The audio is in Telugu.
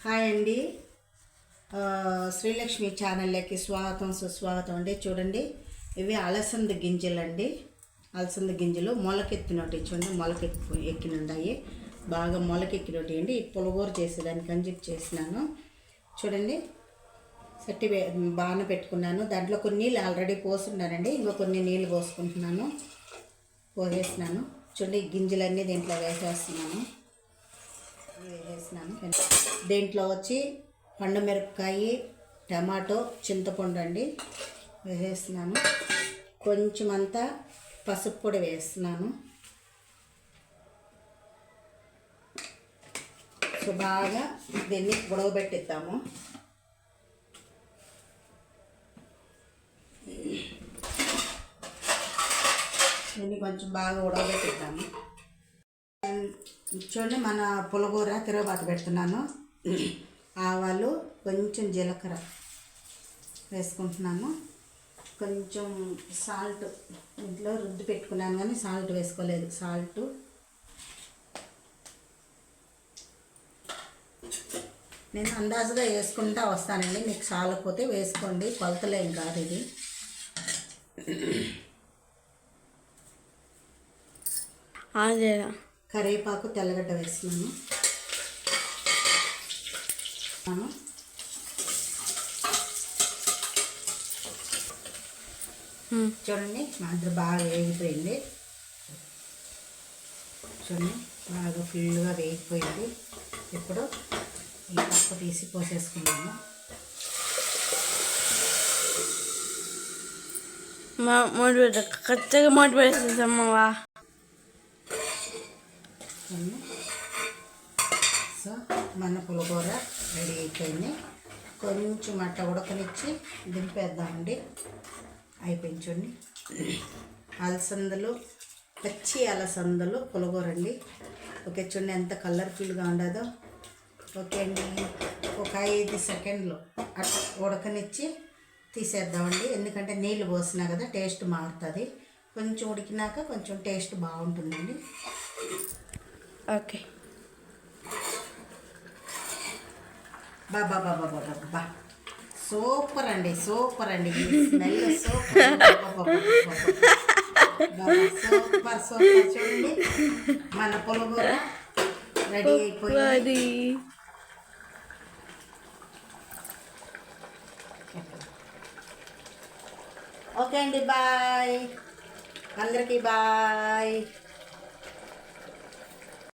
హాయ్ అండి. శ్రీలక్ష్మి ఛానల్లోకి స్వాగతం సుస్వాగతం అండి. చూడండి, ఇవి అలసంద గింజలు అండి. అలసంద గింజలు మొలకెత్తినట్టు చూడండి, ఎక్కినున్నాయి, బాగా మొలకెక్కినట్టు అండి. ఈ పులగూర చేసేదానికి అని చెప్పి చేసినాను. చూడండి, సట్టి బాగా పెట్టుకున్నాను. దాంట్లో కొన్ని నీళ్ళు ఆల్రెడీ పోసున్నానండి, ఇంకో కొన్ని నీళ్ళు పోసేసినాను. చూడండి, గింజలన్నీ దీంట్లో వేసేస్తున్నాను. దీంట్లో వచ్చి పండుమిరపకాయ, టమాటో, చింతపండు అండి వేసేస్తున్నాను. కొంచెం అంతా పసుపు పొడి వేస్తున్నాను. సో బాగా దీన్ని ఉడకబెట్టిద్దాము. దీన్ని కొంచెం బాగా ఉడకబెట్టిద్దాము. చూడండి, మన పులగూర తిరగబాత పెడుతున్నాను. ఆవాలు, కొంచెం జీలకర్ర వేసుకుంటున్నాను. కొంచెం సాల్ట్, ఇంట్లో రుద్ది పెట్టుకున్నాను కానీ సాల్ట్ వేసుకోలేదు. సాల్ట్, నేను అందాజుగా వేసుకుంటా వస్తానండి, మీకు చాలకపోతే వేసుకోండి, కొలతలేం కాదు ఇది. కరివేపాకు, తెల్లగడ్డ వేస్తున్నాను. చూడండి, మా ఇద్దరు బాగా వేగిపోయింది. చూడండి, బాగా ఫుల్గా వేగిపోయింది. ఇప్పుడు ఈ పప్పు తీసి పోసేసుకున్నాము. కచ్చగా మోటి వేసేసామవా. సో మన పులిహోర రెడీ అయిపోయింది. కొంచెం అట్ట ఉడకనిచ్చి దింపేద్దామండి. అయిపోయింది. చూడండి, అలసందలు, పచ్చి అలసందలు పులిహోర అండి. ఓకే, చూడండి ఎంత కలర్ఫుల్గా ఉండదో. ఓకే అండి, ఒక 5 సెకండ్లు అట్ట ఉడకనిచ్చి తీసేద్దామండి. ఎందుకంటే నీళ్ళు పోసినా కదా, టేస్ట్ మారుతుంది. కొంచెం ఉడికినాక కొంచెం టేస్ట్ బాగుంటుందండి. ఓకే, బా సూపర్ అండి, సూపర్ అండి. Smell super super super. చూడండి, మన పులిహోర రెడీ అయిపోయింది. ఓకే అండి, బాయ్ అందరికీ, బాయ్.